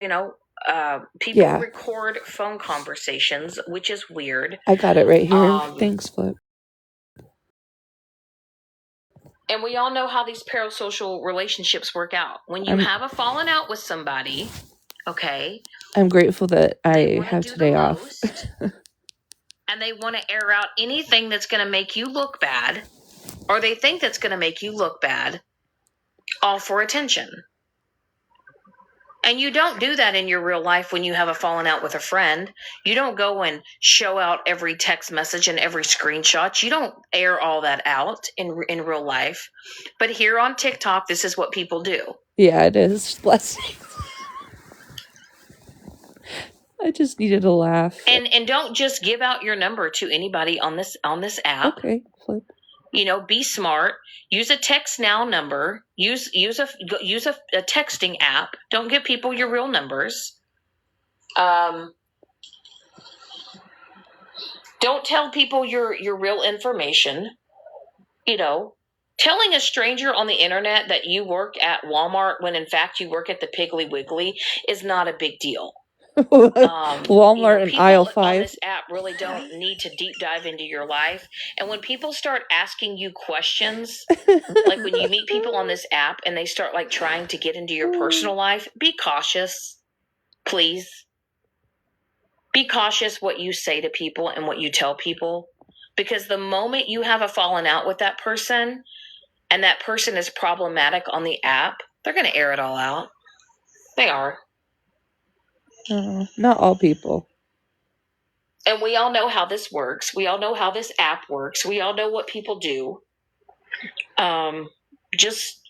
People Yeah. record phone conversations, which is weird. I got it right here. Thanks, Flip. And we all know how these parasocial relationships work out. When you have a falling out with somebody, okay, I'm grateful that they I wanna have do the today off. most, and they want to air out anything that's going to make you look bad, or they think that's going to make you look bad, all for attention. And you don't do that in your real life when you have a falling out with a friend. You don't go and show out every text message and every screenshot. You don't air all that out in real life. But here on TikTok, this is what people do. Yeah, it is. Blessings. I just needed a laugh. And don't just give out your number to anybody on this app. Okay, Flip. Be smart. Use a text now number. Use a texting app. Don't give people your real numbers. Don't tell people your real information. Telling a stranger on the internet that you work at Walmart when in fact you work at the Piggly Wiggly is not a big deal. Walmart and aisle 5. On this app really don't need to deep dive into your life. And when people start asking you questions, like when you meet people on this app and they start like trying to get into your personal life, be cautious, please. Be cautious what you say to people and what you tell people, because the moment you have a falling out with that person and that person is problematic on the app, they're going to air it all out. They are. Not all people. And we all know how this works. We all know how this app works. We all know what people do. Just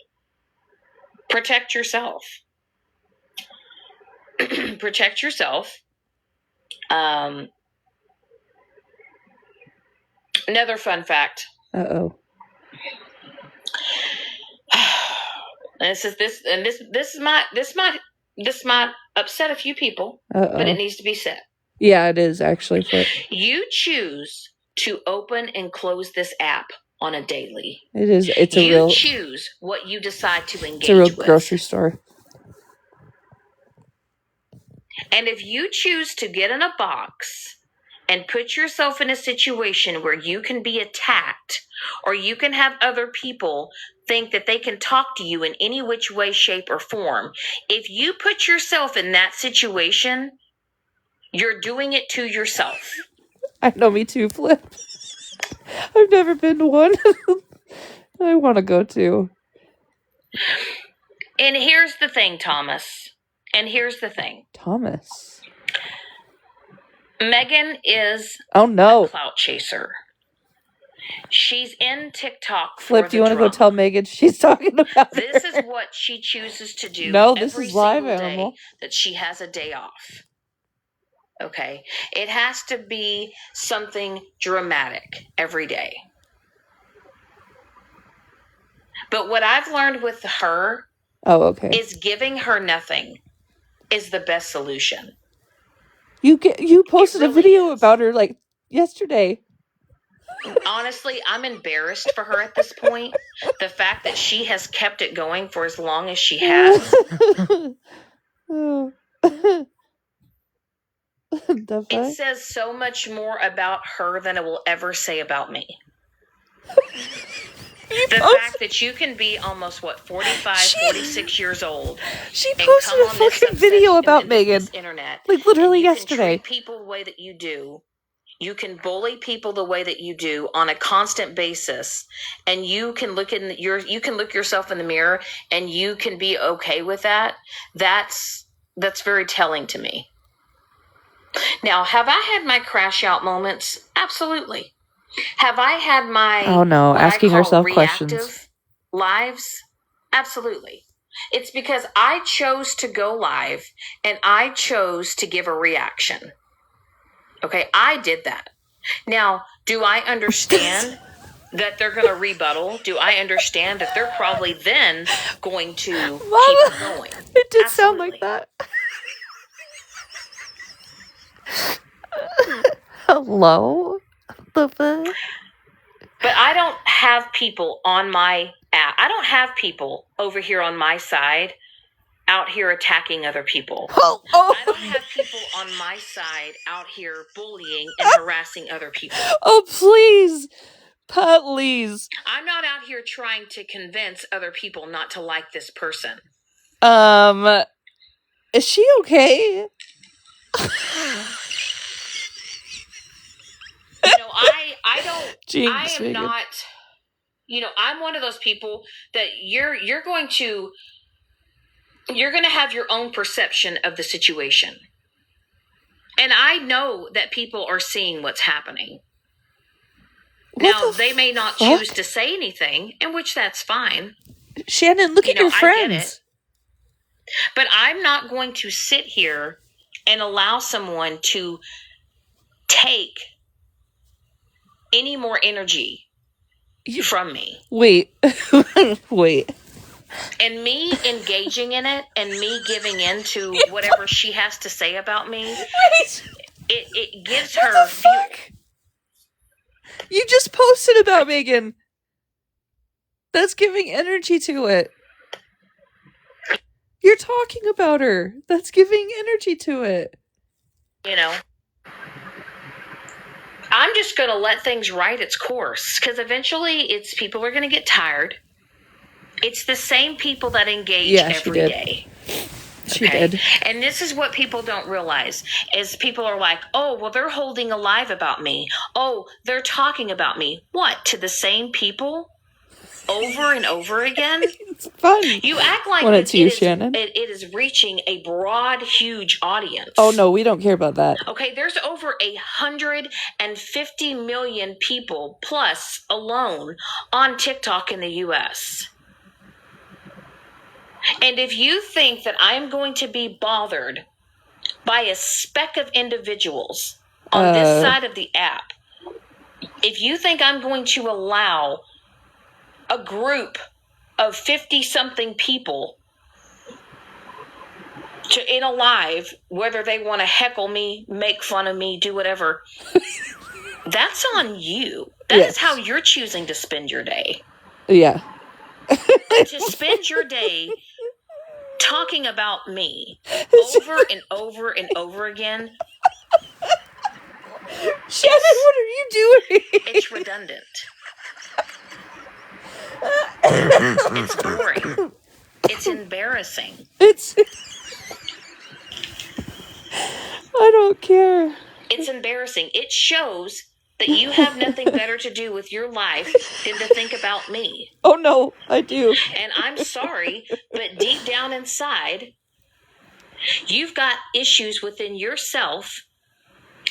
protect yourself. Protect yourself. Another fun fact. Uh-oh. This might upset a few people, but it needs to be said. Yeah, it is actually. Flip. You choose to open and close this app on a daily. It is. You choose what you decide to engage with. It's a real grocery store. And if you choose to get in a box and put yourself in a situation where you can be attacked, or you can have other people think that they can talk to you in any which way, shape, or form, if you put yourself in that situation, you're doing it to yourself. I know, me too, Flip. I've never been to one. I want to go to. And here's the thing, Thomas. Thomas. Megan is a clout chaser. She's in TikTok. Flip, do you want to go tell Megan she's talking about this is what she chooses to do. No, this is live, Animal. That she has a day off. Okay. It has to be something dramatic every day. But what I've learned with her is giving her nothing is the best solution. You posted a video about her like yesterday. Honestly, I'm embarrassed for her at this point. The fact that she has kept it going for as long as she has. It says so much more about her than it will ever say about me. The fact that you can be almost, 46 years old. She posted a fucking video about Megan. Internet, like literally You yesterday. can treat people the way that you do. You can bully people the way that you do on a constant basis. And you can look yourself in the mirror and you can be okay with that. That's very telling to me. Now, have I had my crash out moments? Absolutely. Have I had my asking herself questions lives? Absolutely. It's because I chose to go live and I chose to give a reaction. Okay, I did that. Now, do I understand that they're going to rebuttal? Do I understand that they're probably then going to keep it going? It did sound like that. Hello? But I don't have people on my app. I don't have people over here on my side out here attacking other people. Oh. I don't have people on my side out here bullying and harassing other people. Oh, please. Please. I'm not out here trying to convince other people not to like this person. Is she okay? I don't. Jinx, I am not. I'm one of those people that you're going to have your own perception of the situation. And I know that people are seeing what's happening. Now, they may not choose to say anything, in which that's fine. Shannon, look at your friends. I get it. But I'm not going to sit here and allow someone to take any more energy from me. Wait. And me engaging in it and me giving in to whatever she has to say about me, it gives her fuel. You just posted about Megan. That's giving energy to it. You're talking about her. That's giving energy to it. I'm just going to let things ride its course, because eventually people are going to get tired. It's the same people that engage every day. She did. And this is what people don't realize, is people are like, oh, well, they're holding alive about me. Oh, they're talking about me. What, to the same people? Over and over again? It's fun. You act like when it's you, Shannon. It is reaching a broad, huge audience. Oh, no, we don't care about that. Okay, there's over 150 million people plus alone on TikTok in the U.S. And if you think that I'm going to be bothered by a speck of individuals on this side of the app, if you think I'm going to allow a group of 50-something people in a live, whether they want to heckle me, make fun of me, do whatever, that's on you. That is how you're choosing to spend your day. Yeah. To spend your day talking about me over and over and over again. Shannon, what are you doing? It's redundant. It's boring. It's embarrassing. I don't care. It's embarrassing. It shows that you have nothing better to do with your life than to think about me. Oh, no, I do. And I'm sorry, but deep down inside, you've got issues within yourself,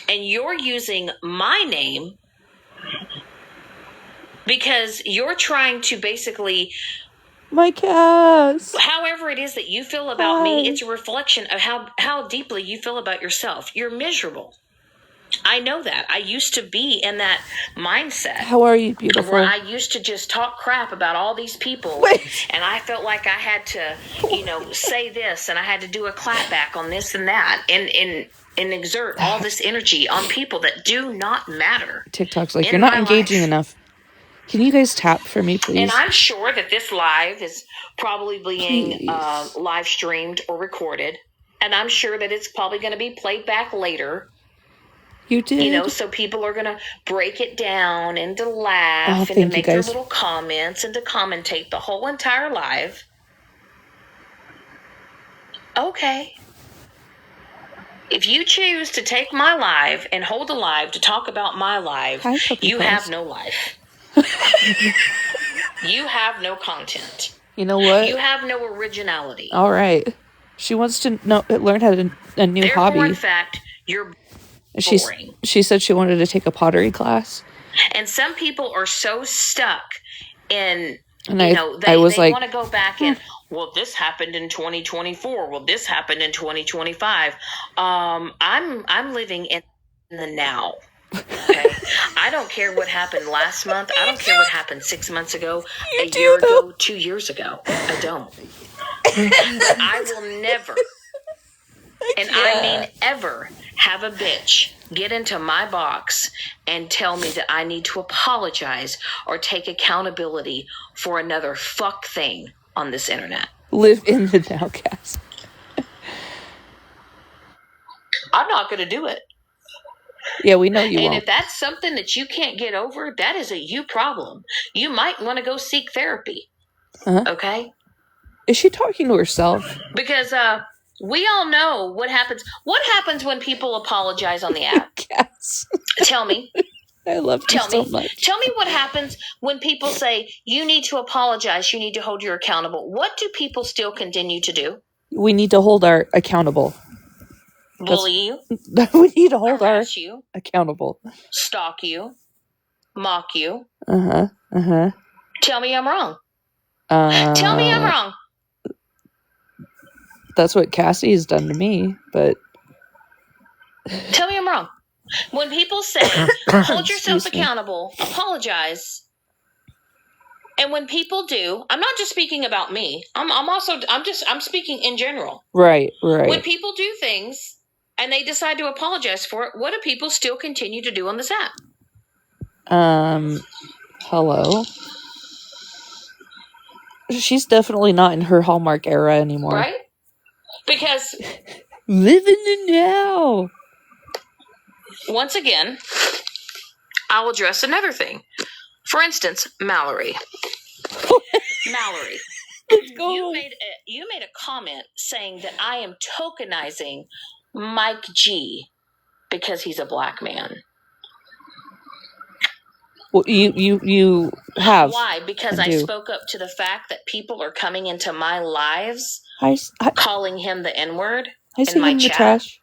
and you're using my name because you're trying to basically... My Cass. However it is that you feel about me, it's a reflection of how deeply you feel about yourself. You're miserable. I know that. I used to be in that mindset. How are you, beautiful? Where I used to just talk crap about all these people. And I felt like I had to, say this, and I had to do a clapback on this and that, and exert all this energy on people that do not matter. TikTok's like, you're not engaging enough. Can you guys tap for me, please? And I'm sure that this live is probably being live streamed or recorded. And I'm sure that it's probably going to be played back later. You did. So people are going to break it down and to laugh and to make their little comments and to commentate the whole entire live. Okay. If you choose to take my live and hold a live to talk about my live, you have no life. You have no content. You know what? You have no originality. All right. She wants to learn how to a new hobby. In fact, you're boring. She said she wanted to take a pottery class. And some people are so stuck in, they want to go back and, well, this happened in 2024. Well, this happened in 2025. I'm living in the now. Okay. I don't care what happened last month. I don't care what happened 6 months ago, a year ago, 2 years ago. I don't. But I will never, and I mean ever, have a bitch get into my box and tell me that I need to apologize or take accountability for another fuck thing on this internet. Live in the now, Cass. I'm not going to do it. Yeah, we know you and won't. if that's something that you can't get over, that is a you problem. You might want to go seek therapy. Okay? Is she talking to herself? Because we all know what happens. What happens when people apologize on the app? Yes. Tell me. I love you so much. Tell me what happens when people say, you need to apologize, you need to hold you accountable. What do people still continue to do? We need to hold our accountable. Bully you. We need to hold harass our you. Accountable. Stalk you. Mock you. Tell me I'm wrong. Tell me I'm wrong. That's what Cassie has done to me, but... Tell me I'm wrong. When people say, hold yourself accountable, apologize. And when people do, I'm not just speaking about me. I'm speaking in general. Right. When people do things and they decide to apologize for it, what do people still continue to do on this app? Hello? She's definitely not in her Hallmark era anymore. Right? Because... living in now. Once again, I'll address another thing. For instance, Mallory. Mallory. Let's go. You made a comment saying that I am tokenizing Mike G because he's a black man. Well, you have. Why? Because I spoke up to the fact that people are coming into my lives calling him the N-word in my chat. Trash.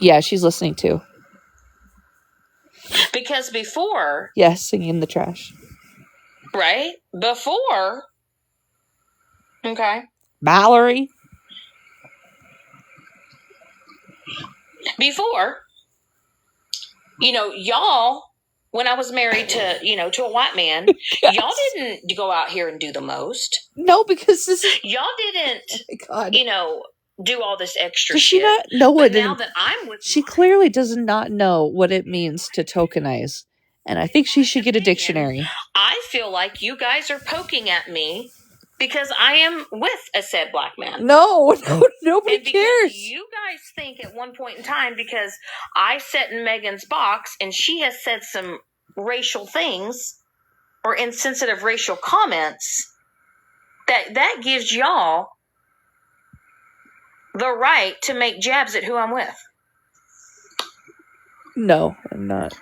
Yeah, she's listening too. Because before... Yes, singing in the trash. Right? Before... Okay. Mallory. Before, y'all, when I was married to, to a white man, yes. Y'all didn't go out here and do the most. No, because y'all didn't, do all this extra shit. Does she not know what now that I'm with she clearly does not know what it means to tokenize. And I think she should get a dictionary. I feel like you guys are poking at me because I am with a said black man. No, nobody cares. You guys think at one point in time, because I sat in Megan's box and she has said some racial things or insensitive racial comments, that gives y'all the right to make jabs at who I'm with. No, I'm not.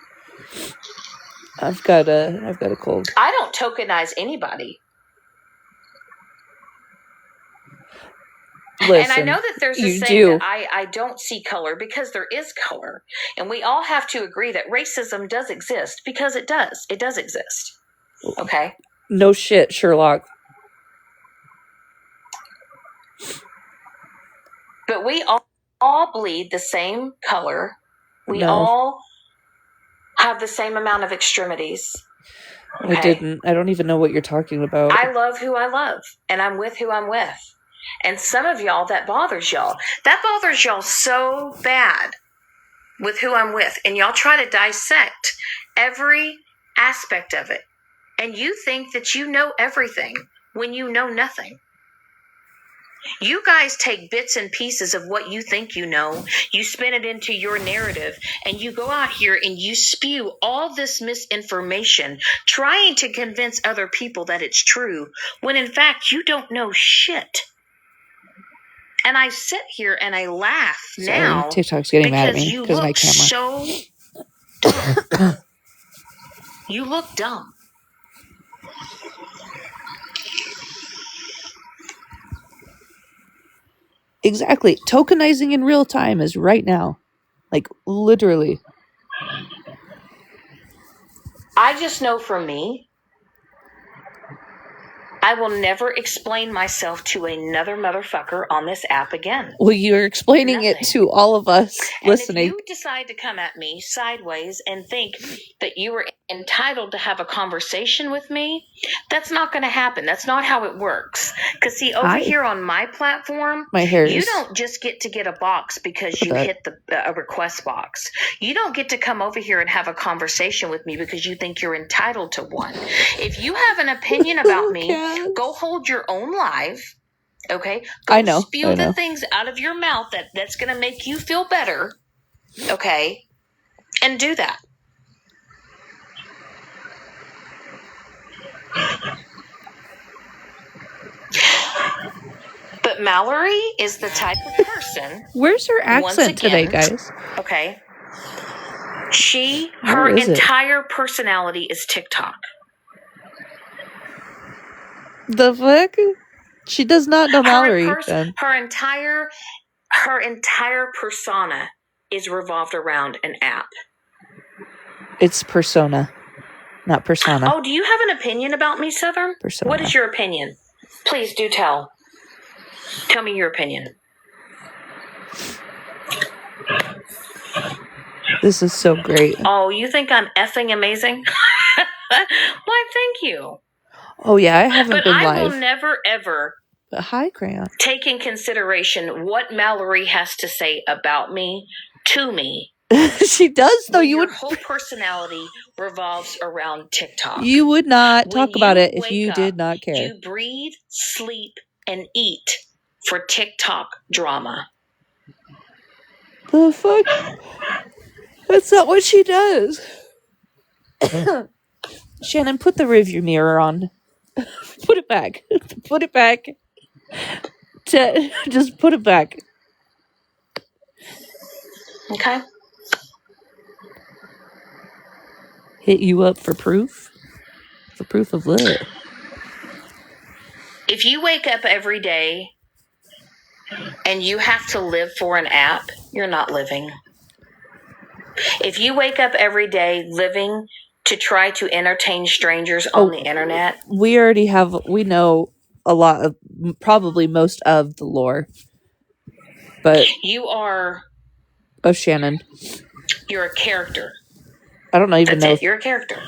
I've got a cold. I don't tokenize anybody. Listen, and I know that there's a saying that I don't see color because there is color. And we all have to agree that racism does exist because it does. It does exist. Okay? No shit, Sherlock. But we all bleed the same color. We all have the same amount of extremities. Okay? I don't even know what you're talking about. I love who I love. And I'm with who I'm with. And some of y'all, that bothers y'all. That bothers y'all so bad with who I'm with. And y'all try to dissect every aspect of it. And you think that you know everything when you know nothing. You guys take bits and pieces of what you think you know, you spin it into your narrative, and you go out here and you spew all this misinformation, trying to convince other people that it's true, when in fact you don't know shit. And I sit here and I laugh now. TikTok's getting mad at me because of my camera. So dumb. You look dumb. Exactly. Tokenizing in real time is right now. Like, literally. I just know for me, I will never explain myself to another motherfucker on this app again. Well, you're explaining it to all of us listening. And if you decide to come at me sideways and think that you are entitled to have a conversation with me, that's not going to happen. That's not how it works. Because see, over here on my platform, you don't just get to get a box because you hit a request box. You don't get to come over here and have a conversation with me because you think you're entitled to one. If you have an opinion about me, go hold your own live Okay? Go I know. spew the things out of your mouth that's going to make you feel better. Okay? And do that. But Mallory is the type of person. Where's her accent today, guys? Okay. Her entire personality is TikTok. The fuck? She does not know Mallory. Her entire persona is revolved around an app. It's persona, not persona. Oh, do you have an opinion about me, Southern? Persona. What is your opinion? Please do tell. Tell me your opinion. This is so great. Oh, you think I'm effing amazing? Why, thank you. Oh, yeah, I haven't been live. But I will never, ever hi, Crayon. take in consideration what Mallory has to say about me, to me. She does, though. Your whole personality revolves around TikTok. You would not talk about it if you did not care. You breathe, sleep, and eat for TikTok drama. The fuck? That's not what she does. Shannon, put the rearview mirror on. Put it back. Put it back. Just put it back. Okay. Hit you up for proof? For proof of what? If you wake up every day and you have to live for an app, you're not living. If you wake up every day living to try to entertain strangers on the internet. We know a lot of, probably most of the lore. But you are. Oh, Shannon. You're a character. I don't even know. You're a character.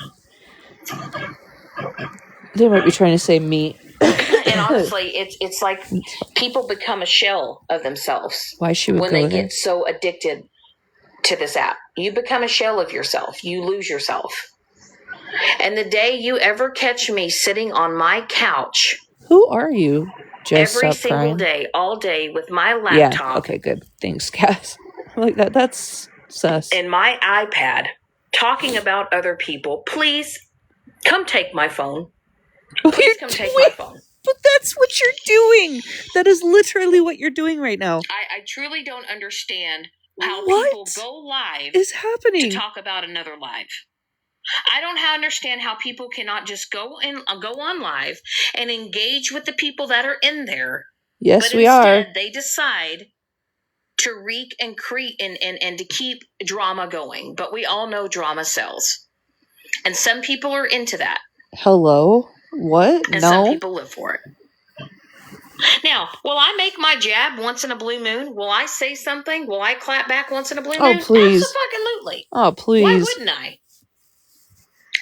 They might be trying to say me. And honestly, it's like people become a shell of themselves. Why she would when go they there? Get so addicted to this app. You become a shell of yourself. You lose yourself. And the day you ever catch me sitting on my couch. Who are you? Just every single crying? Day, all day with my laptop. Yeah. Okay, good. Thanks, Cass. Like that. That's sus. And my iPad talking about other people. Please come take my phone. Please come take my phone. But that's what you're doing. That is literally what you're doing right now. I truly don't understand how people go live is happening to talk about another live. I don't understand how people cannot just go on live and engage with the people that are in there. Yes, but we are. Instead, they decide to wreak and create and to keep drama going. But we all know drama sells. And some people are into that. Hello? What? And some people live for it. Now, will I make my jab once in a blue moon? Will I say something? Will I clap back once in a blue moon? Oh, please. Absolutely. Oh, please. Why wouldn't I?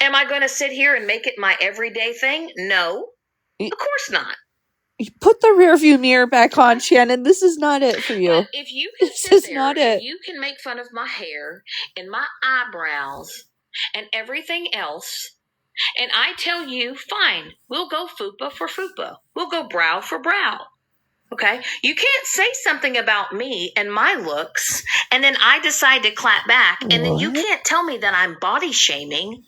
Am I going to sit here and make it my everyday thing? No. Of course not. Put the rearview mirror back on, Shannon. This is not it for you. But if you can sit there, if you can make fun of my hair and my eyebrows and everything else, and I tell you, fine, we'll go fupa for fupa. We'll go brow for brow. Okay? You can't say something about me and my looks, and then I decide to clap back, and then you can't tell me that I'm body shaming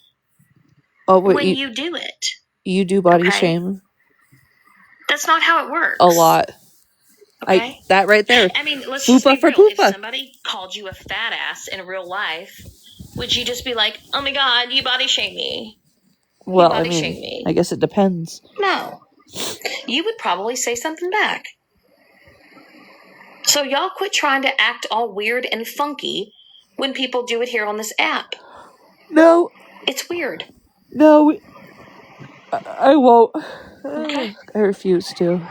when you do it. You do body shame? That's not how it works. A lot. Okay? That right there. I mean, let's just be real. If somebody called you a fat ass in real life, would you just be like, oh my God, you body shame me? Well, I mean, I guess it depends. No. You would probably say something back. So y'all quit trying to act all weird and funky when people do it here on this app. No. It's weird. No. I won't. Okay. I refuse to.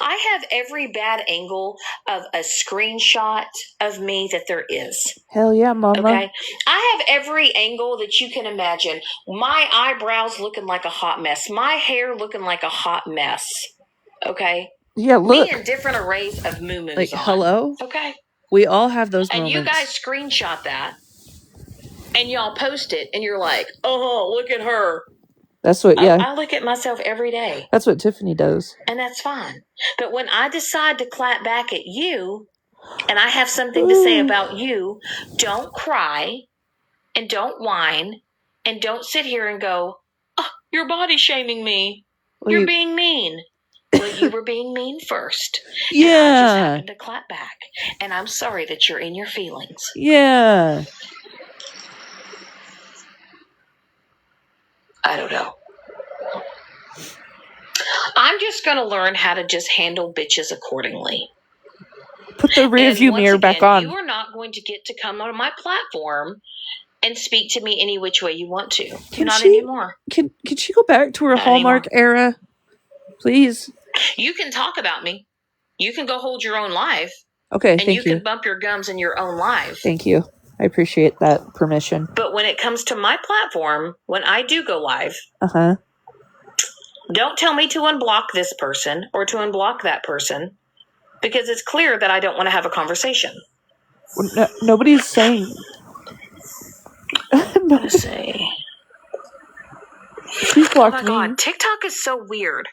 I have every bad angle of a screenshot of me that there is. Hell yeah, mama. Okay? I have every angle that you can imagine. My eyebrows looking like a hot mess. My hair looking like a hot mess. Okay? Yeah, look. Me in different arrays of moo-moos like, on. Hello? Okay? We all have those moments. And you guys screenshot that. And y'all post it. And you're like, oh, look at her. That's what, yeah. I look at myself every day. That's what Tiffany does. And that's fine. But when I decide to clap back at you, and I have something to say about you, don't cry and don't whine and don't sit here and go, oh, you're body shaming me. Well, you're being mean. Well, you were being mean first. Yeah. And I just happened to clap back. And I'm sorry that you're in your feelings. Yeah. I don't know. I'm just going to learn how to just handle bitches accordingly. Put the rear view mirror back on. You are not going to get to come on my platform and speak to me any which way you want to. Not anymore. Can she go back to her Hallmark era? Please. You can talk about me. You can go hold your own life. Okay, and you can bump your gums in your own life. Thank you. I appreciate that permission. But when it comes to my platform, when I do go live, don't tell me to unblock this person or to unblock that person, because it's clear that I don't want to have a conversation. No, nobody's saying. Let's see. She's blocked me. Oh my God, TikTok is so weird.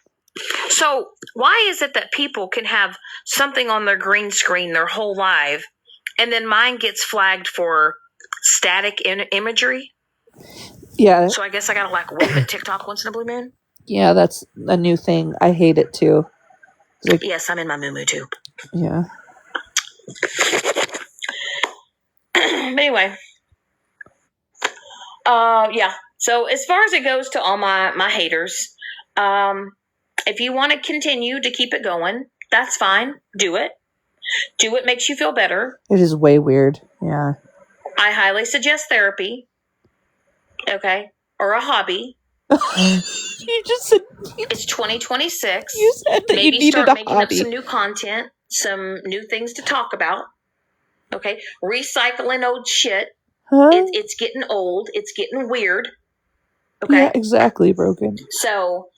So why is it that people can have something on their green screen their whole life, and then mine gets flagged for static imagery? Yeah. So I guess I gotta like wave at TikTok once in a blue moon? Yeah, that's a new thing. I hate it too. Like, yes, I'm in my moo-moo too. Yeah. But anyway. Yeah. So as far as it goes to all my haters, if you want to continue to keep it going, that's fine. Do it. Do what makes you feel better. It is way weird. Yeah. I highly suggest therapy. Okay. Or a hobby. You just said it's 2026. You said that maybe you needed start a making hobby. up some new content, some new things to talk about. Okay. Recycling old shit. Huh? It's getting old. It's getting weird. Okay. Yeah, exactly, Broken. So,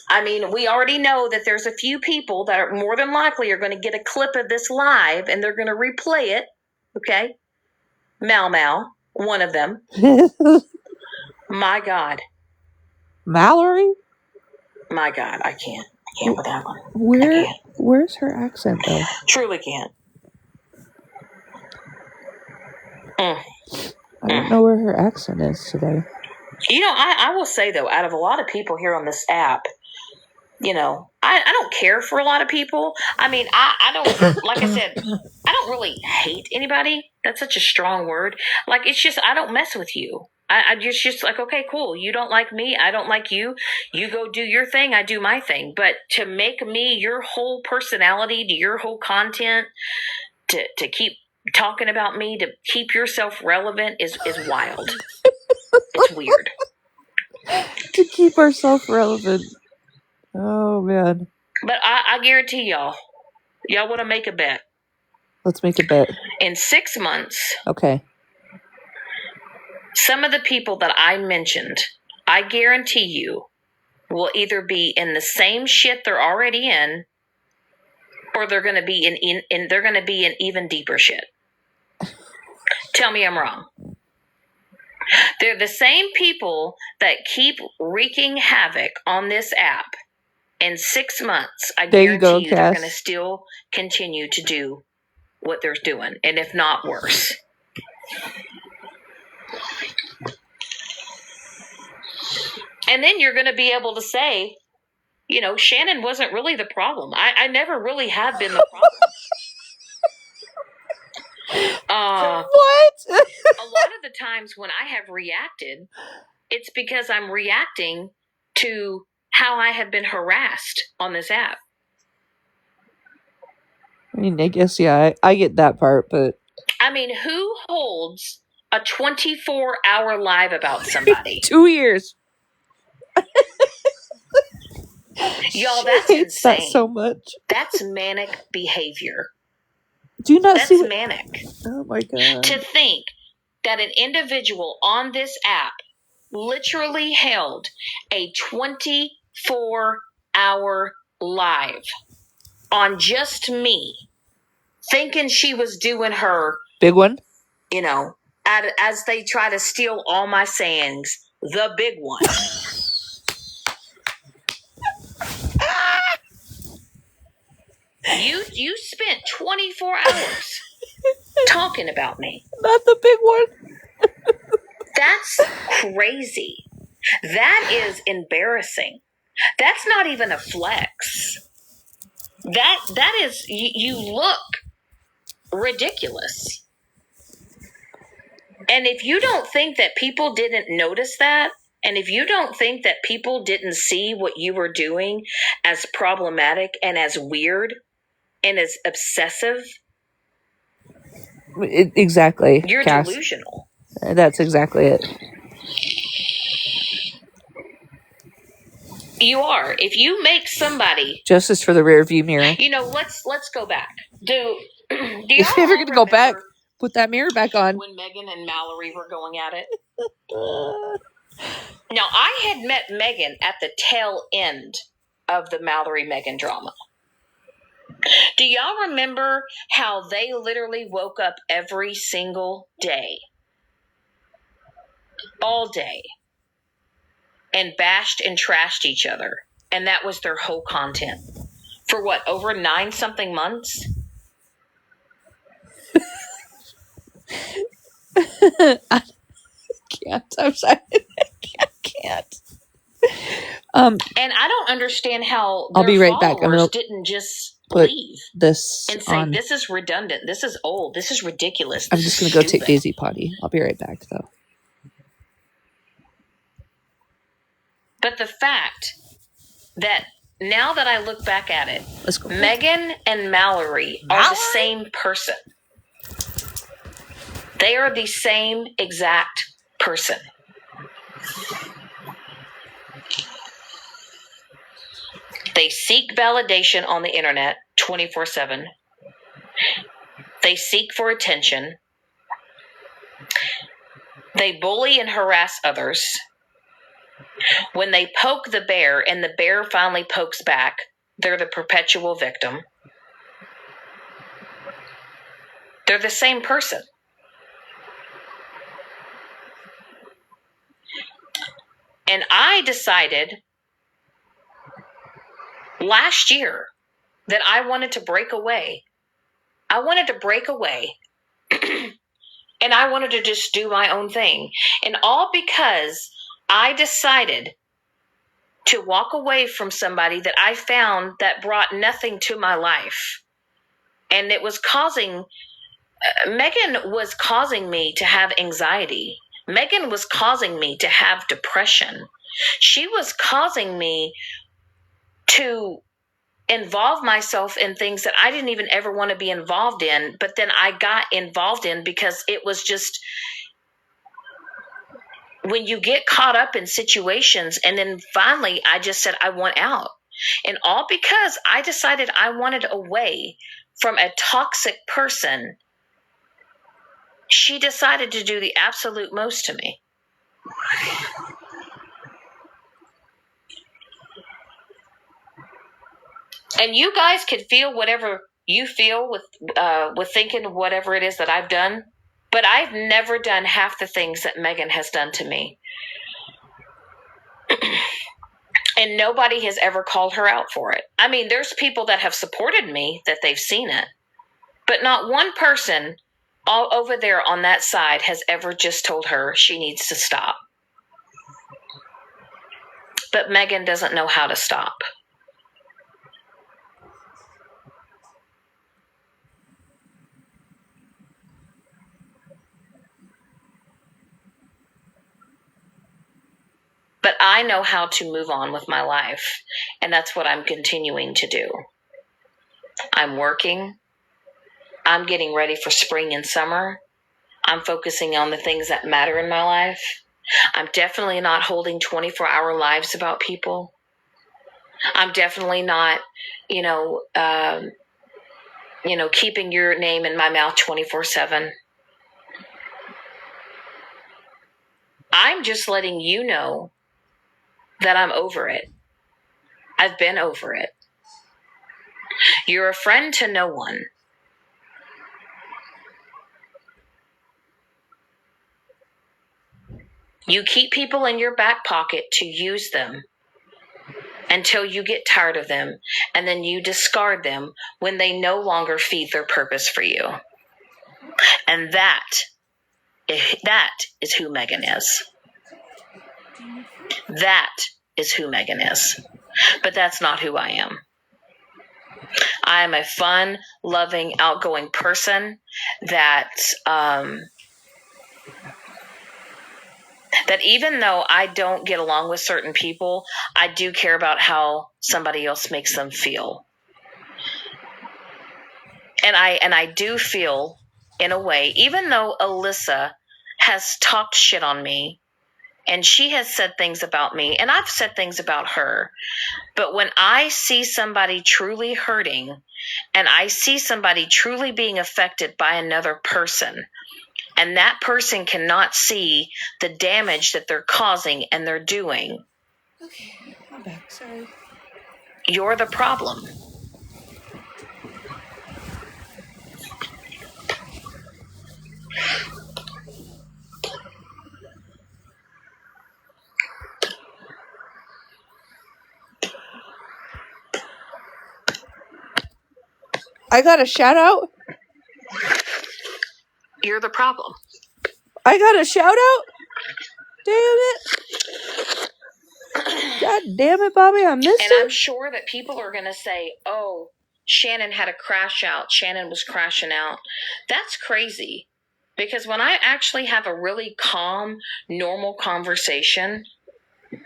I mean, we already know that there's a few people that are more than likely are going to get a clip of this live and they're going to replay it. Okay. Mal, one of them. My God. Mallory? My God, I can't with that one. Where's her accent, though? Truly can't. I don't know where her accent is today. You know, I will say, though, out of a lot of people here on this app, you know, I don't care for a lot of people. I mean, I don't, like I said, I don't really hate anybody. That's such a strong word. Like, it's just, I don't mess with you. I just like, okay, cool. You don't like me. I don't like you. You go do your thing. I do my thing. But to make me your whole personality, to your whole content, to keep talking about me, to keep yourself relevant is wild. It's weird. To keep ourselves relevant. Oh, man. But I guarantee y'all want to make a bet. Let's make a bet. In 6 months. Okay. Some of the people that I mentioned, I guarantee you, will either be in the same shit they're already in, or they're going to be they're going to be in even deeper shit. Tell me I'm wrong. They're the same people that keep wreaking havoc on this app. In 6 months, I guarantee you they're going to still continue to do what they're doing, and if not worse. And then you're going to be able to say, you know, Shannon wasn't really the problem. I never really have been the problem. What? A lot of the times when I have reacted, it's because I'm reacting to how I have been harassed on this app. I mean, I guess, yeah, I get that part, but... I mean, who holds a 24-hour live about somebody? 2 years. Y'all, that's insane. That so much. That's manic behavior. Do you not see? That's manic. Oh my God. To think that an individual on this app literally held a 24-hour live on just me, thinking she was doing her big one, you know, as they try to steal all my sayings, the big one. You spent 24 hours talking about me. Not the big one. That's crazy. That is embarrassing. That's not even a flex. That is, you look ridiculous. And if you don't think that people didn't notice that, and if you don't think that people didn't see what you were doing as problematic and as weird and as obsessive, Exactly. you're Cass. delusional. That's exactly it. You are. If you make somebody justice for the rear view mirror. Let's go back. Do If y'all you're ever all gonna go back, remember put that mirror back on. when Megan and Mallory were going at it? Now, I had met Megan at the tail end of the Mallory-Megan drama. Do y'all remember how they literally woke up every single day, all day, and bashed and trashed each other? And that was their whole content. For what, over 9-something months? I can't. I'm sorry. I can't. And I don't understand how I'll their be right back. followers didn't just leave this and say, on. this is redundant, this is old, this is ridiculous. I'm just going to go take Daisy potty. I'll be right back, though. But the fact that now that I look back at it, Let's go. Megan and Mallory are the same person. They are the same exact person. They seek validation on the internet 24/7. They seek for attention. They bully and harass others. When they poke the bear and the bear finally pokes back, they're the perpetual victim. They're the same person. And I decided last year that I wanted to break away. I wanted to break away. And I wanted to just do my own thing. And all because I decided to walk away from somebody that I found that brought nothing to my life. And it was Megan was causing me to have anxiety. Megan was causing me to have depression. She was causing me to involve myself in things that I didn't even ever want to be involved in, but then I got involved in because it was just, when you get caught up in situations, and then finally I just said I want out. And all because I decided I wanted away from a toxic person, she decided to do the absolute most to me. And you guys could feel whatever you feel with thinking whatever it is that I've done, but I've never done half the things that Megan has done to me. And nobody has ever called her out for it. I mean, there's people that have supported me that they've seen it, but not one person all over there on that side has ever just told her she needs to stop. But Megan doesn't know how to stop. But I know how to move on with my life, and that's what I'm continuing to do. I'm working. I'm getting ready for spring and summer. I'm focusing on the things that matter in my life. I'm definitely not holding 24-hour lives about people. I'm definitely not, keeping your name in my mouth 24/7. I'm just letting you know that I'm over it. I've been over it. You're a friend to no one. You keep people in your back pocket to use them. until you get tired of them, and then you discard them when they no longer feed their purpose for you. And that is who Megan is. That is who Megan is. But that's not who I am. I am a fun, loving, outgoing person that even though I don't get along with certain people, I do care about how somebody else makes them feel. And I do feel, in a way, even though Alyssa has talked shit on me, and she has said things about me, and I've said things about her, but when I see somebody truly hurting, and I see somebody truly being affected by another person, and that person cannot see the damage that they're causing and they're doing. Okay, I'm back. Sorry. You're the problem. I got a shout out? You're the problem. I got a shout out? Damn it. God damn it, Bobby, I missed And it. I'm sure that people are going to say, oh, Shannon had a crash out. Shannon was crashing out. That's crazy. Because when I actually have a really calm, normal conversation,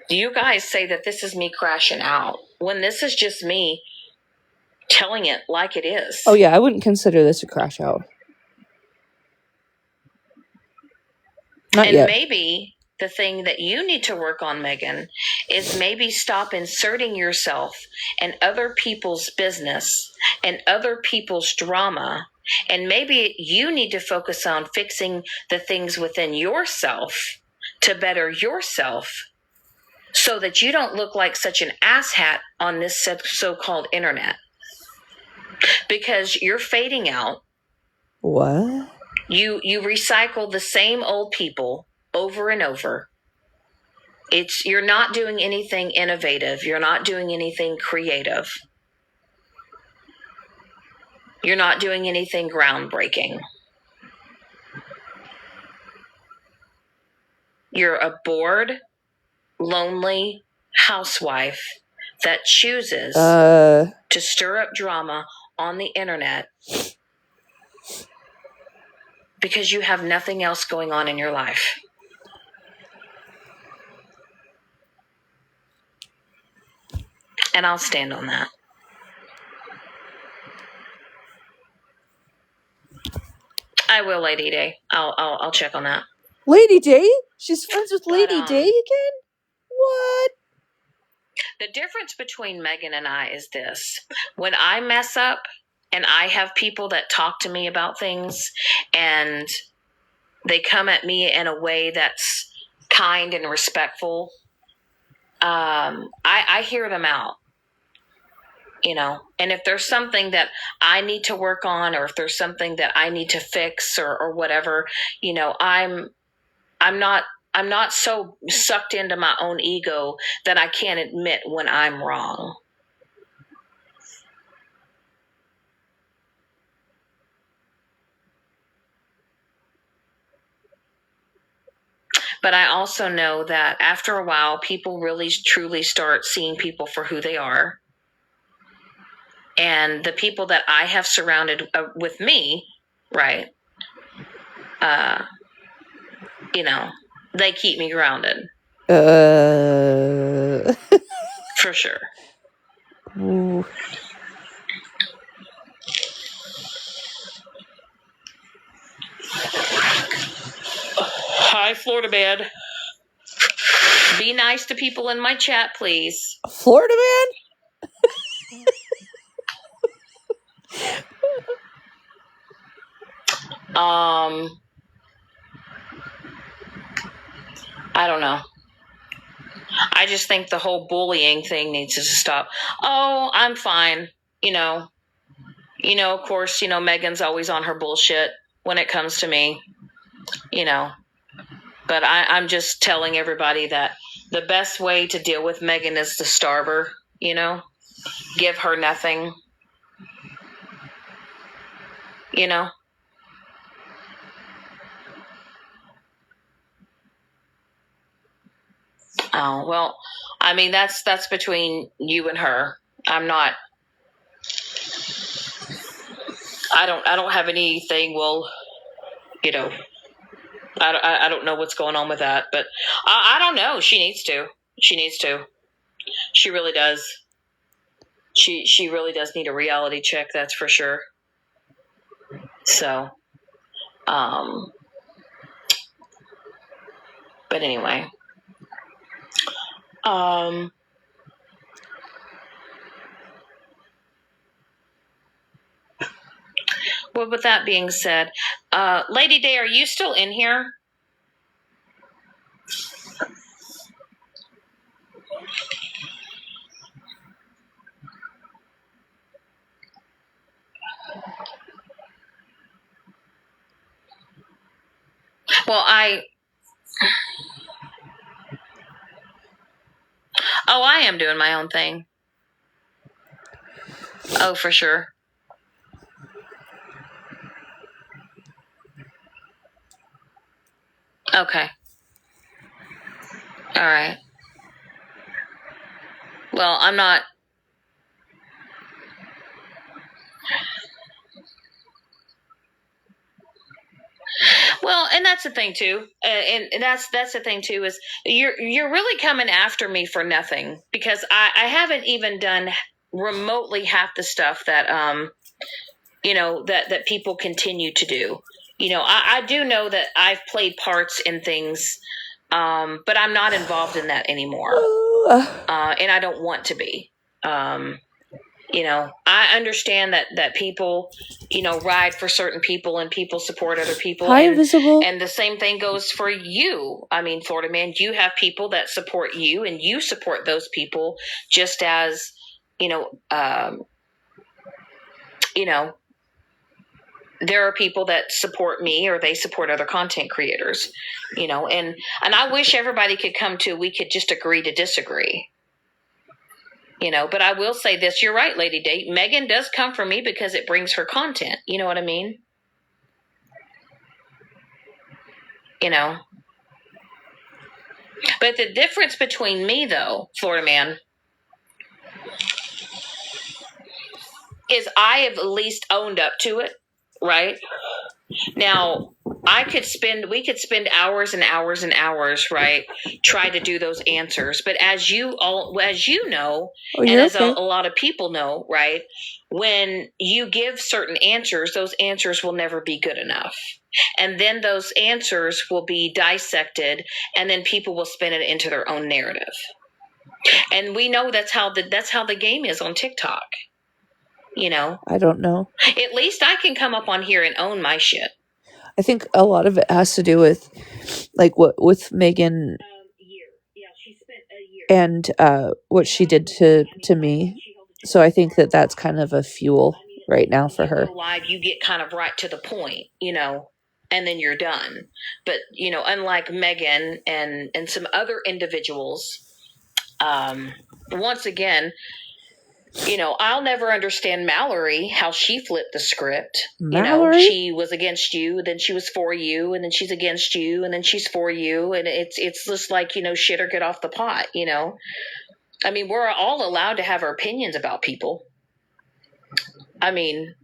you guys say that this is me crashing out. When this is just me telling it like it is. Oh, yeah, I wouldn't consider this a crash out. Not and yet. Maybe the thing that you need to work on, Megan, is maybe stop inserting yourself in other people's business and other people's drama. And maybe you need to focus on fixing the things within yourself to better yourself so that you don't look like such an asshat on this so-called internet. Because you're fading out. What? You recycle the same old people over and over. You're not doing anything innovative. You're not doing anything creative. You're not doing anything groundbreaking. You're a bored, lonely housewife that chooses to stir up drama on the internet because you have nothing else going on in your life. And I'll stand on that. I will, Lady Day. I'll check on that. Lady Day? She's friends with Lady Day again? What? The difference between Megan and I is this. When I mess up and I have people that talk to me about things and they come at me in a way that's kind and respectful, I hear them out. You know, and if there's something that I need to work on, or if there's something that I need to fix, or whatever, you know, I'm not so sucked into my own ego that I can't admit when I'm wrong. But I also know that after a while, people really truly start seeing people for who they are. And the people that I have surrounded with me, right, you know, they keep me grounded. For sure. Ooh. Hi, Florida Man. Be nice to people in my chat, please. Florida Man? I don't know. I just think the whole bullying thing needs to stop. Oh, I'm fine. You know, of course, Megan's always on her bullshit when it comes to me, but I'm just telling everybody that the best way to deal with Megan is to starve her. you know, give her nothing, you know. Oh, well, I mean, that's between you and her. I'm not, I don't have anything. Well, you know, I don't know what's going on with that, but I don't know. She needs to. She really does. She really does need a reality check. That's for sure. So, but anyway, well, with that being said, Lady Day, are you still in here? Well, I am doing my own thing. Oh, for sure. Okay. All right. Well, I'm not. Well, and that's the thing too, and that's the thing too, is you're really coming after me for nothing, because I haven't even done remotely half the stuff that that people continue to do. I do know that I've played parts in things, but I'm not involved in that anymore, and I don't want to be. I understand that people, ride for certain people and people support other people. Hi, Invisible. And the same thing goes for you. I mean, Florida Man, you have people that support you and you support those people, just as, there are people that support me or they support other content creators, and I wish everybody could come to, we could just agree to disagree. But I will say this, you're right, Lady Day. Megan does come from me because it brings her content. You know what I mean? But the difference between me, though, Florida Man, is I have at least owned up to it, right? Now, we could spend hours and hours and hours, right, try to do those answers. But as you know, and as a lot of people know, right, when you give certain answers, those answers will never be good enough. And then those answers will be dissected, and then people will spin it into their own narrative. And we know that's how the game is on TikTok. I don't know. At least I can come up on here and own my shit. I think a lot of it has to do with, like, what with Megan, she spent a year, and what she did to me. So I think that's kind of a fuel right now for her. Live, you get kind of right to the point, and then you're done. But unlike Megan and some other individuals, once again, I'll never understand Mallory, how she flipped the script. Mallory? She was against you, then she was for you, and then she's against you, and then she's for you, and it's just like, shit or get off the pot. I mean, we're all allowed to have our opinions about people. I mean,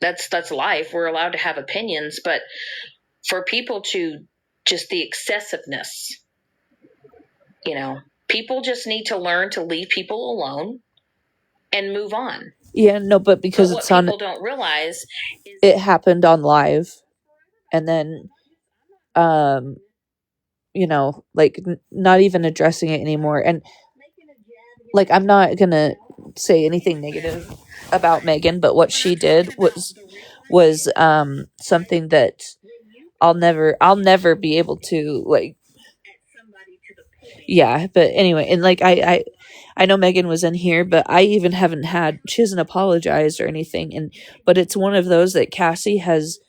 that's life. We're allowed to have opinions, but for people to just the excessiveness, people just need to learn to leave people alone and move on. Yeah, no, but because what it's on, people don't realize is it happened on live, and then, like, not even addressing it anymore. And, like, I'm not gonna say anything negative about Megan, but what she did was something that I'll never be able to, like, yeah. But anyway, and like I know Megan was in here, but I even she hasn't apologized or anything, but it's one of those that Cassie has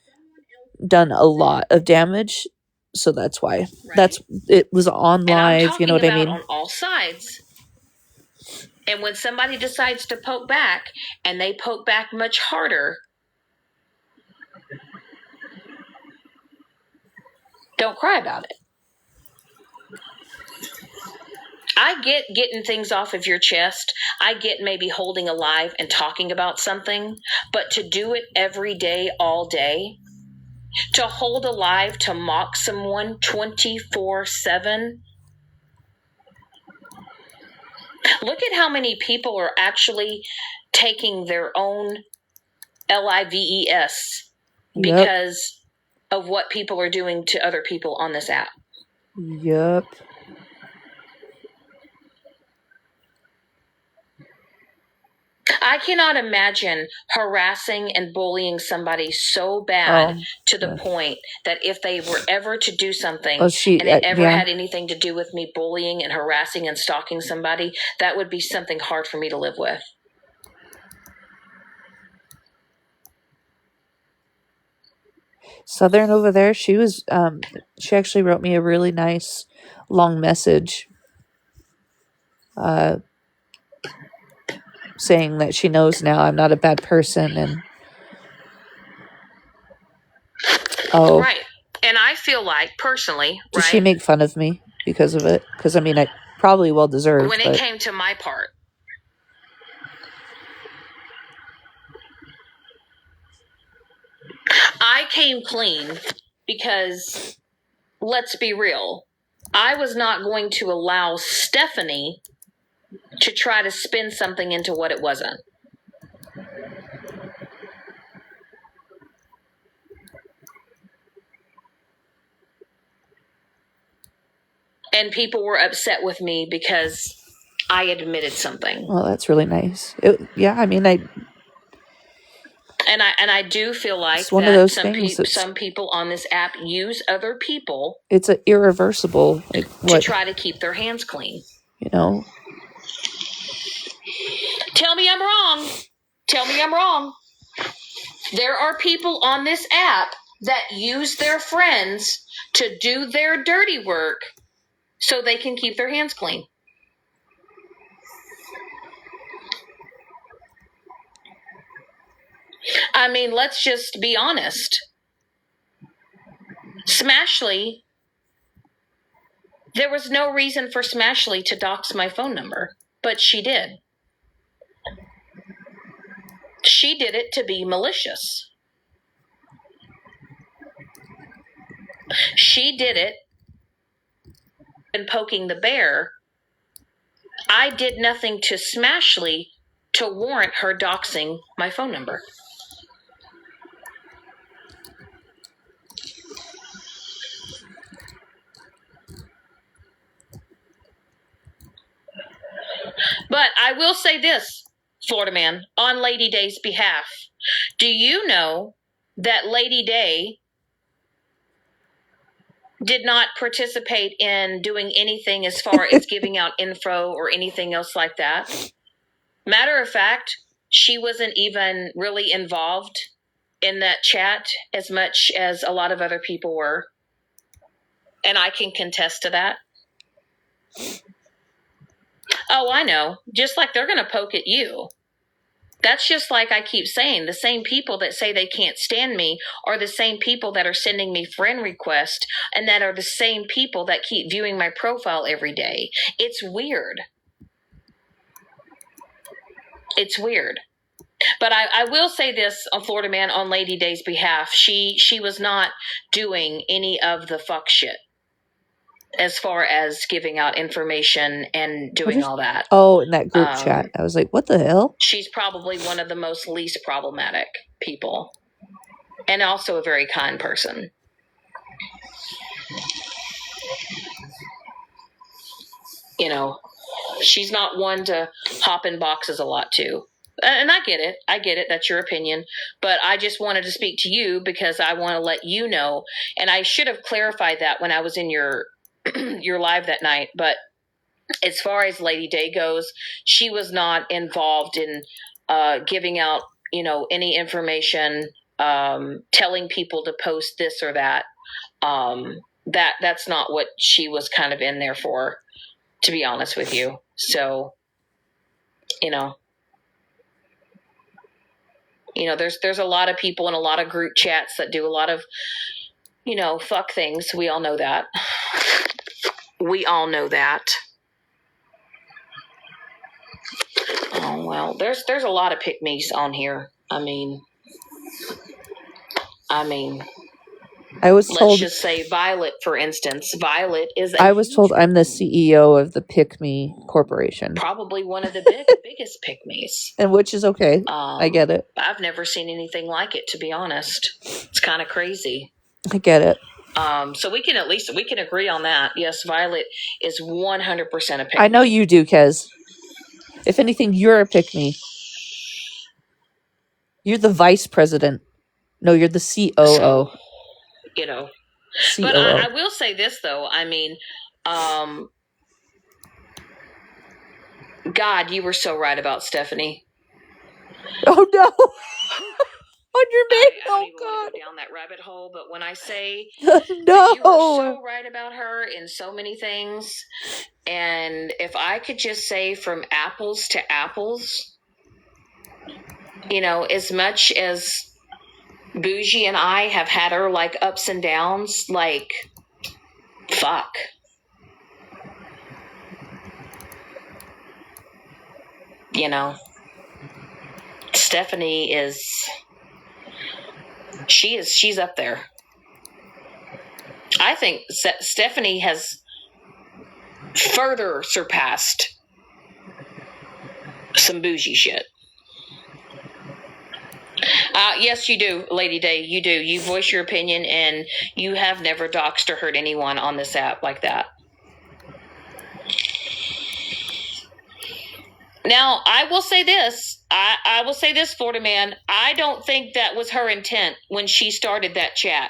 done a lot of damage, so that's why. Right. It was on live, you know what I mean? On all sides. And when somebody decides to poke back, and they poke back much harder, don't cry about it. I get getting things off of your chest. I get maybe holding alive and talking about something, but to do it every day, all day, to hold alive, to mock someone 24/7. Look at how many people are actually taking their own lives because of what people are doing to other people on this app. Yep. I cannot imagine harassing and bullying somebody so bad to the point that if they were ever to do something and it ever had anything to do with me bullying and harassing and stalking somebody, that would be something hard for me to live with. Southern over there, she actually wrote me a really nice long message saying that she knows now I'm not a bad person. And right. And I feel like, personally, did she make fun of me because of it? Because, I mean, I probably well deserved. When it came to my part, I came clean because, let's be real, I was not going to allow Stephanie to try to spin something into what it wasn't. And people were upset with me because I admitted something. Well, that's really nice. I mean, And I do feel like it's one of those things some people on this app use other people. It's an irreversible, to try to keep their hands clean. You know. Tell me I'm wrong. Tell me I'm wrong. There are people on this app that use their friends to do their dirty work so they can keep their hands clean. I mean, let's just be honest. Smashly, there was no reason for Smashly to dox my phone number, but she did. She did it to be malicious. She did it and poking the bear. I did nothing to Smashly to warrant her doxing my phone number. But I will say this, Florida man, on Lady Day's behalf. Do you know that Lady Day did not participate in doing anything as far as giving out info or anything else like that? Matter of fact, she wasn't even really involved in that chat as much as a lot of other people were. And I can contest to that. Oh, I know. Just like they're going to poke at you. That's just like I keep saying, the same people that say they can't stand me are the same people that are sending me friend requests, and that are the same people that keep viewing my profile every day. It's weird. It's weird. But I will say this on Florida man on Lady Day's behalf. She was not doing any of the fuck shit as far as giving out information and doing all that. Oh, in that group chat. I was like, what the hell? She's probably one of the most least problematic people. And also a very kind person. You know, she's not one to hop in boxes a lot too. And I get it. That's your opinion. But I just wanted to speak to you because I want to let you know. And I should have clarified that when I was in your live that night. But as far as Lady Day goes, she was not involved in giving out, any information, telling people to post this or that. That's not what she was kind of in there for, to be honest with you. So You know. There's a lot of people in a lot of group chats that do a lot of, fuck things. We all know that. We all know that. Oh well, there's a lot of pick-me's on here. I mean, I was let's told. just say Violet, for instance. Violet is. I was told I'm the CEO of the Pick Me Corporation, probably one of the biggest pick-me's, and which is okay. I get it. I've never seen anything like it, to be honest. It's kind of crazy. I get it. So we can agree on that. Yes, Violet is 100% a pick-me. I know you do, Kez. If anything, you're a pick-me. You're the vice president. No, you're the COO. So, COO. But I will say this, though. I mean, God, you were so right about Stephanie. Oh, no. On your mail. I don't even want to go down that rabbit hole, but when I say no. that you were so right about her in so many things, and if I could just say from apples to apples, as much as Bougie and I have had our like ups and downs, like, fuck. Stephanie she's up there. I think Stephanie has further surpassed some bougie shit. Yes, you do, Lady Day. You do. You voice your opinion, and you have never doxed or hurt anyone on this app like that. Now, I will say this. I will say this, Florida man. I don't think that was her intent when she started that chat.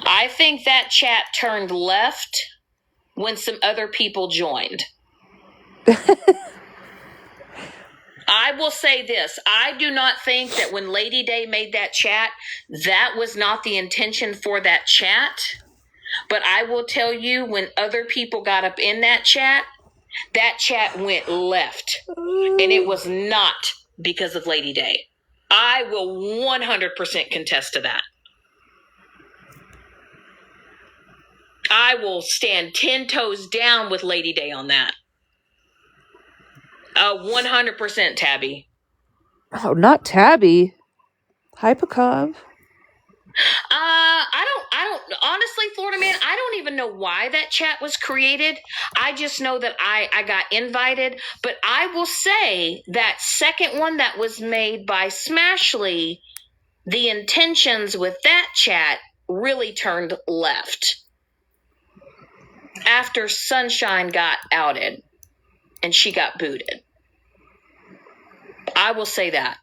I think that chat turned left when some other people joined. I will say this. I do not think that when Lady Day made that chat, that was not the intention for that chat. But I will tell you, when other people got up in that chat went left. And it was not because of Lady Day. I will 100% contest to that. I will stand 10 toes down with Lady Day on that. 100%, Tabby. Oh, not Tabby. Hypocov. I don't, honestly, Florida man, I don't even know why that chat was created. I just know that I got invited, but I will say that second one that was made by Smashley, the intentions with that chat really turned left after Sunshine got outed and she got booted. I will say that.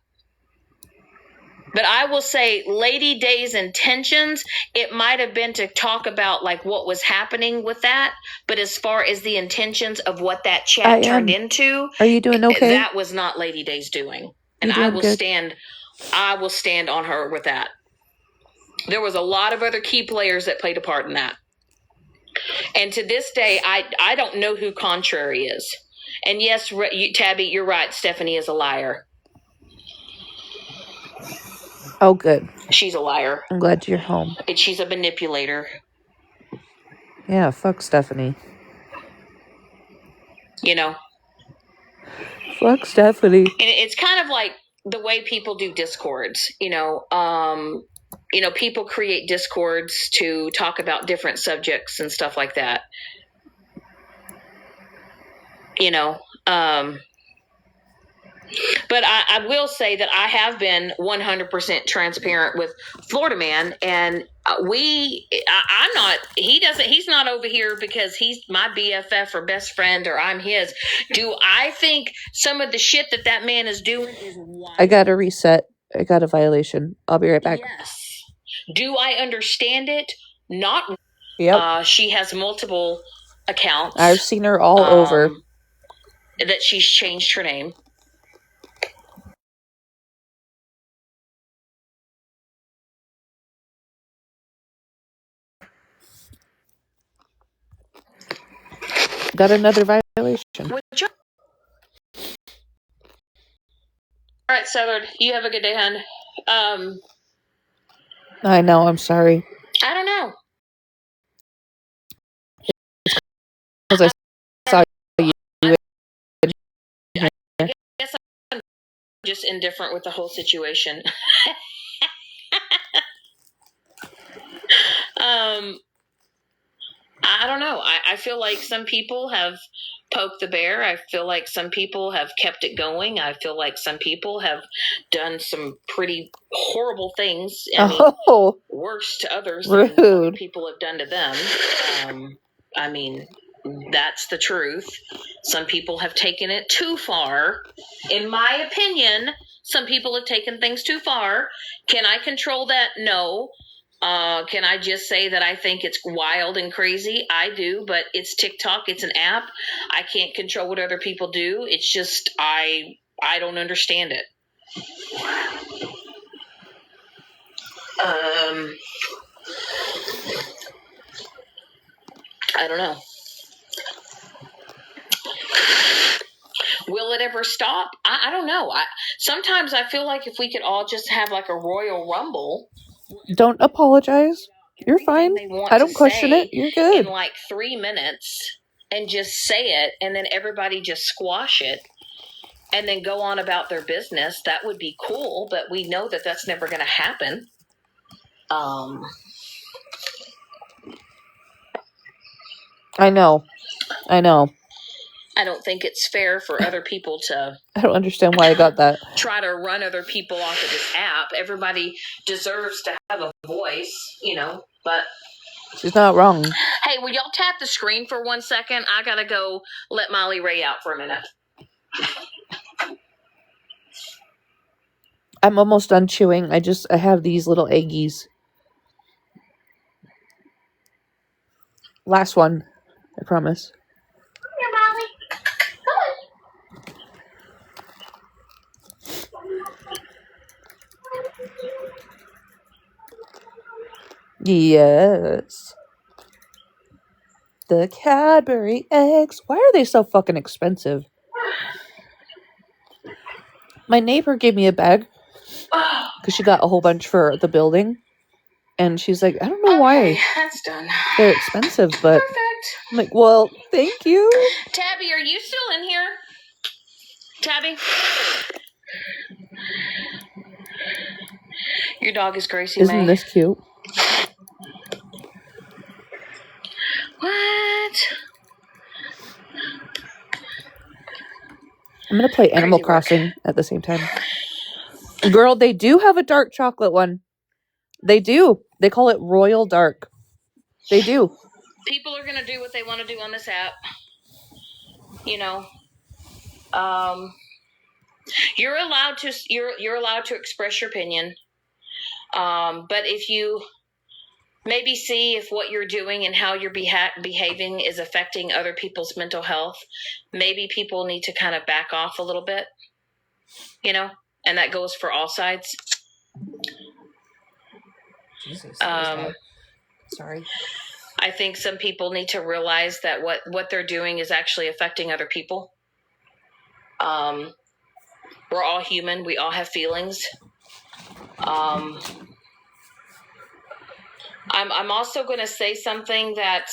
But I will say Lady Day's intentions, it might have been to talk about like what was happening with that. But as far as the intentions of what that chat turned into, are you doing okay? That was not Lady Day's doing. And I will stand on her with that. There was a lot of other key players that played a part in that. And to this day, I don't know who Contrary is. And yes, Tabby, you're right. Stephanie is a liar. Oh, good. She's a liar. I'm glad you're home. And she's a manipulator. Yeah, fuck Stephanie. Fuck Stephanie. And it's kind of like the way people do Discords. People create Discords to talk about different subjects and stuff like that. But I will say that I have been 100% transparent with Florida Man, and he's not over here because he's my BFF or best friend or I'm his. Do I think some of the shit that man is doing is wild? I got a reset. I got a violation. I'll be right back. Yes. Do I understand it? Not. Yep. She has multiple accounts. I've seen her all over. That she's changed her name. Got another violation. All right, Southern, you have a good day, hon. I know, I'm sorry. I don't know. Because I saw you I guess I'm just indifferent with the whole situation. I don't know. I feel like some people have poked the bear. I feel like some people have kept it going. I feel like some people have done some pretty horrible things. I mean, worse to others than other people have done to them. I mean, that's the truth. Some people have taken it too far. In my opinion, some people have taken things too far. Can I control that? No. Can I just say that I think it's wild and crazy? I do, but it's TikTok. It's an app. I can't control what other people do. It's just I don't understand it. I don't know. Will it ever stop? I don't know. Sometimes I feel like if we could all just have like a Royal Rumble. Don't apologize. You're fine. I don't question it. You're good. In like 3 minutes and just say it, and then everybody just squash it and then go on about their business. That would be cool, but we know that that's never going to happen. I know. I don't think it's fair for other people to... I don't understand why I got that. Try to run other people off of this app. Everybody deserves to have a voice, but... She's not wrong. Hey, will y'all tap the screen for 1 second? I gotta go let Molly Ray out for a minute. I'm almost done chewing. I have these little eggies. Last one. I promise. Here, Molly. Yes. The Cadbury eggs. Why are they so fucking expensive? My neighbor gave me a bag because she got a whole bunch for the building. And she's like, I don't know why that's done. they're expensive, but Perfect. I'm like, well, thank you. Tabby, are you still in here? Tabby? Your dog is Gracie Isn't May. this cute? What? I'm going to play Animal Crossing at the same time. Girl, they do have a dark chocolate one. They do. They call it Royal Dark. They do. People are going to do what they want to do on this app. You're allowed to express your opinion. But if you maybe see if what you're doing and how you're behaving is affecting other people's mental health, maybe people need to kind of back off a little bit, and that goes for all sides. Jesus. Sorry. I think some people need to realize that what they're doing is actually affecting other people. We're all human. We all have feelings. I'm also going to say something that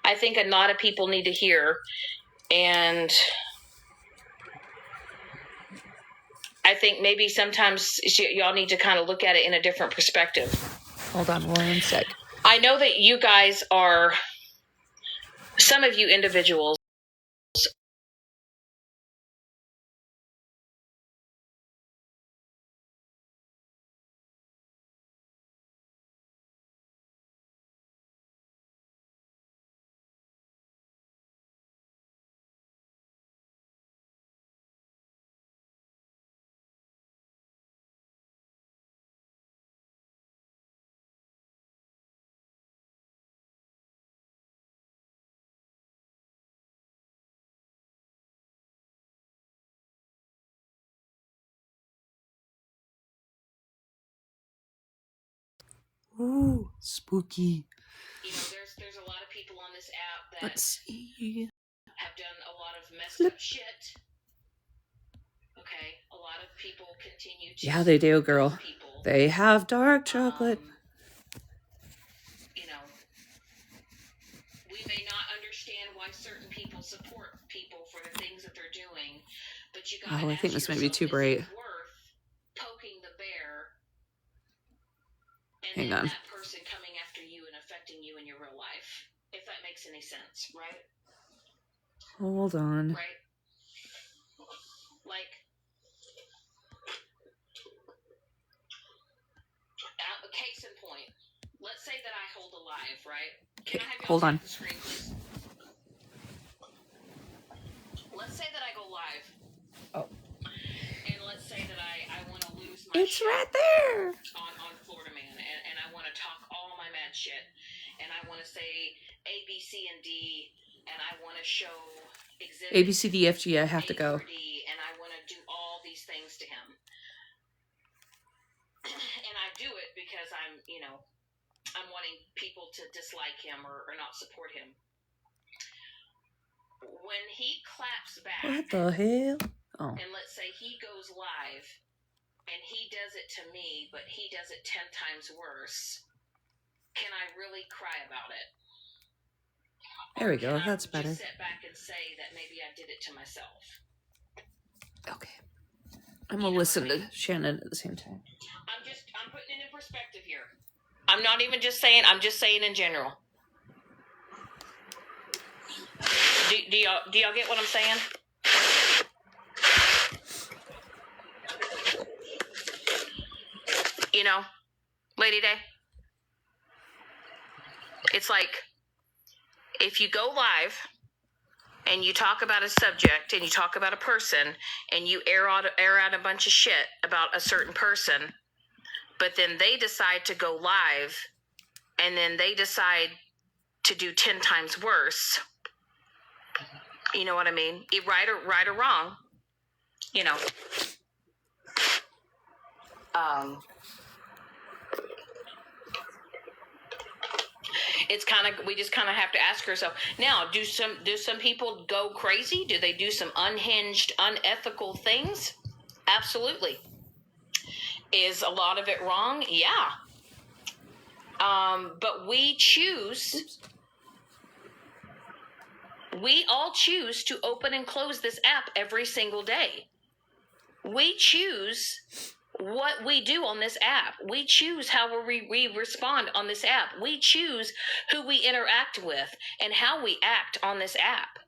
I think a lot of people need to hear, and I think maybe sometimes y'all need to kind of look at it in a different perspective. Hold on 1 sec. I know that you guys are, some of you individuals, Ooh, spooky. There's a lot of people on this app that Let's see. Have done a lot of messed up shit. Okay, a lot of people continue to. Yeah, they do, girl. People, they have dark chocolate. You know, we may not understand why certain people support people for the things that they're doing, but you gotta I think ask this might be yourself, too is bright. it worth poking the bear and Hang then on. that person coming after you and affecting you in your real life? If that makes any sense, right? Hold on. Right? Like, case in point, let's say that I hold a live, right? Can I have y'all Hold on. tap the screen, please? Let's say that I go live. Oh. And let's say that I want to lose my It's shit right there. on Florida Man, and I want to talk all my mad shit, and I want to say A, B, C, and D, and I want to show exhibit A, B, C, D, F, G, I have to A go. through D, and I want to do all these things to him. And I do it because I'm wanting people to dislike him or not support him. When he claps back, What the hell? Oh. and let's say he goes live, and he does it to me, but he does it 10 times worse, can I really cry about it? There we go. That's better. Just sit back and say that maybe I did it to myself. Okay. I'm gonna listen to Shannon at the same time. I'm putting it in perspective here. I'm not even just saying, I'm just saying in general. Do y'all get what I'm saying? You know, Lady Day? It's like, if you go live and you talk about a subject and you talk about a person and you air out a bunch of shit about a certain person, but then they decide to go live and then they decide to do 10 times worse. You know what I mean? Right or wrong, you know. It's we just kind of have to ask ourselves, now, do some people go crazy? Do they do some unhinged, unethical things? Absolutely. Is a lot of it wrong? Yeah. But we choose. We all choose to open and close this app every single day. We choose what we do on this app. We choose how we respond on this app. We choose who we interact with and how we act on this app.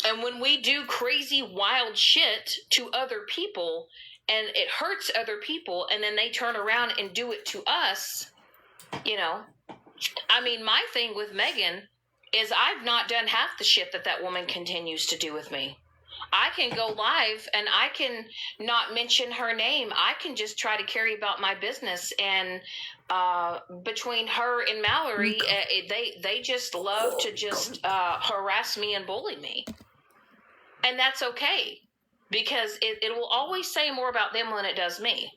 And when we do crazy, wild shit to other people and it hurts other people and then they turn around and do it to us, you know. I mean, my thing with Megan is I've not done half the shit that woman continues to do with me. I can go live and I can not mention her name. I can just try to carry about my business. And between her and Mallory, they just love to just harass me and bully me. And that's okay, because it will always say more about them than it does me.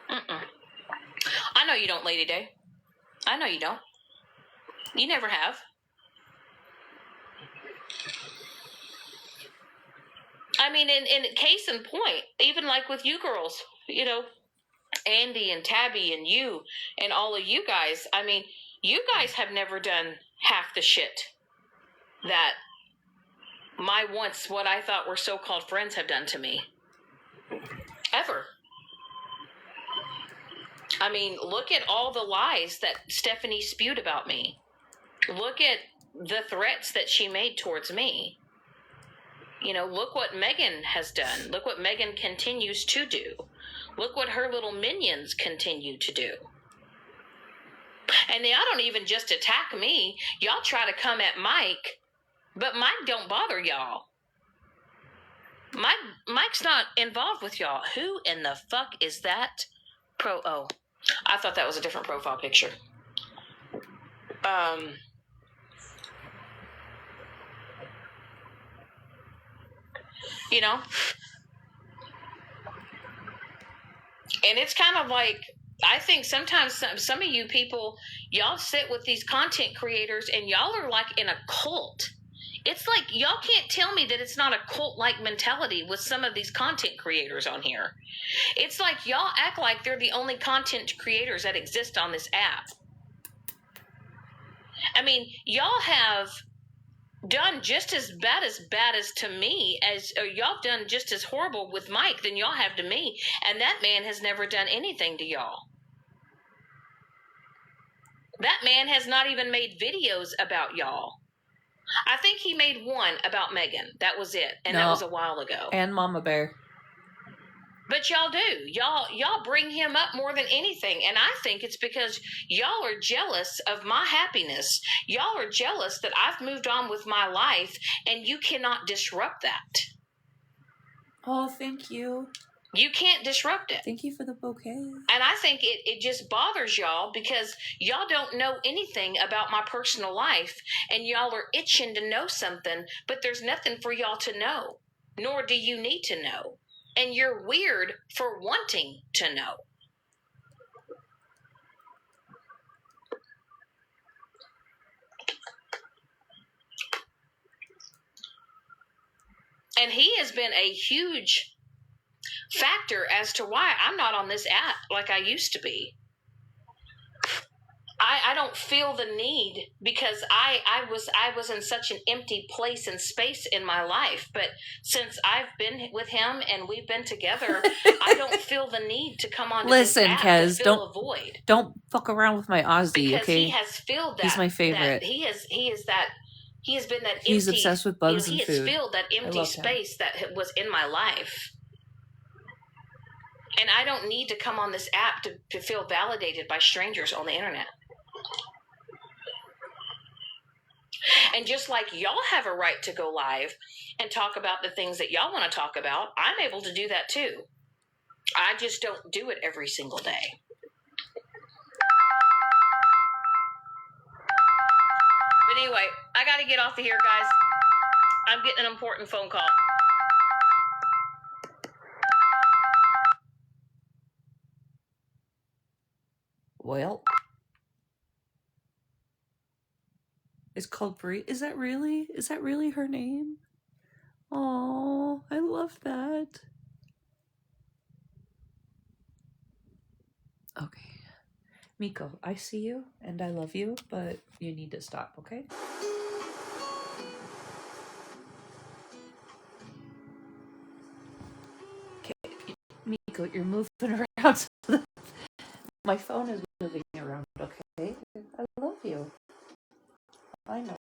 I know you don't, Lady Day. I know you don't. You never have. I mean, in case in point, even like with you girls, you know, Andy and Tabby and you and all of you guys, I mean, you guys have never done half the shit that my once what I thought were so-called friends have done to me. Ever. I mean, look at all the lies that Stephanie spewed about me. Look at the threats that she made towards me. You know, look what Megan has done. Look what Megan continues to do. Look what her little minions continue to do. And y'all don't even just attack me. Y'all try to come at Mike, but Mike don't bother y'all. Mike's not involved with y'all. Who in the fuck is that? Oh, I thought that was a different profile picture. You know? And it's kind of like, I think sometimes some of you people, y'all sit with these content creators and y'all are like in a cult. It's like y'all can't tell me that it's not a cult-like mentality with some of these content creators on here. It's like y'all act like they're the only content creators that exist on this app. I mean, y'all have done just as bad as to me as y'all done just as horrible with Mike than y'all have to me, and that man has never done anything to y'all. That man has not even made videos about y'all. I think he made one about Megan. That was it, and that was a while ago. And Mama Bear. But y'all do. Y'all bring him up more than anything. And I think it's because y'all are jealous of my happiness. Y'all are jealous that I've moved on with my life and you cannot disrupt that. Oh, thank you. You can't disrupt it. Thank you for the bouquet. And I think it just bothers y'all because y'all don't know anything about my personal life and y'all are itching to know something, but there's nothing for y'all to know, nor do you need to know. And you're weird for wanting to know. And he has been a huge factor as to why I'm not on this app like I used to be. I don't feel the need because I was in such an empty place and space in my life. But since I've been with him and we've been together, I don't feel the need to come on this app Kez, to fill a void. Don't fuck around with my Aussie, because okay? He has filled that. He's my favorite. He has been that empty. He's obsessed with bugs and food. He has filled that empty space that was in my life. And I don't need to come on this app to feel validated by strangers on the internet. And just like y'all have a right to go live and talk about the things that y'all want to talk about, I'm able to do that too. I just don't do it every single day. But anyway, I got to get off of here, guys. I'm getting an important phone call. Well, it's called Brie. Is that really her name? Oh, I love that. Okay. Miko, I see you and I love you, but you need to stop, okay? Okay. Miko, you're moving around. My phone is moving around, okay? I love you. I know.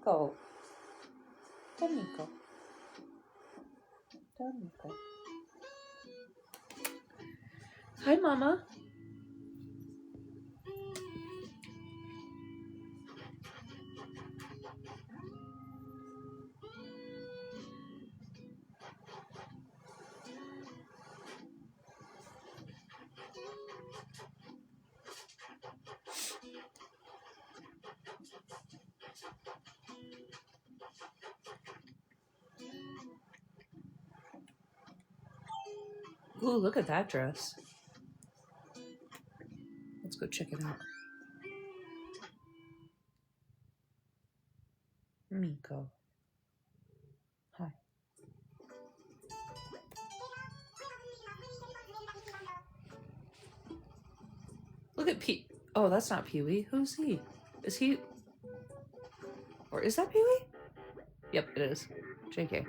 Go. Go, Miko. Go, Miko. Hi, Mama. Ooh, look at that dress. Let's go check it out. Miko. Hi. Look at Pee. Oh, that's not Pee-wee. Who's he? Is he? Or is that Pee-wee? Yep, it is. JK.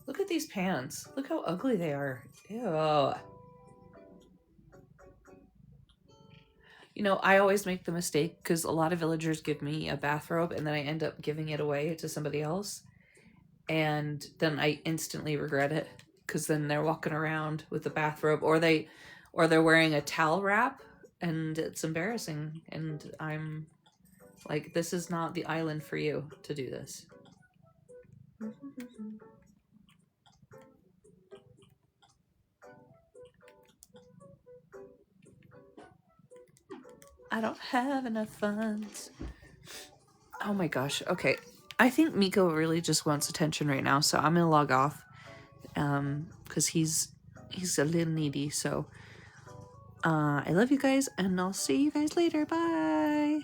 Look at these pants. Look how ugly they are. Ew. You know, I always make the mistake because a lot of villagers give me a bathrobe and then I end up giving it away to somebody else. And then I instantly regret it because then they're walking around with the bathrobe or they're wearing a towel wrap and it's embarrassing, and I'm like, this is not the island for you to do this. I don't have enough funds. Oh my gosh. Okay. I think Miko really just wants attention right now, so I'm gonna log off. Because he's a little needy. So I love you guys, and I'll see you guys later. Bye.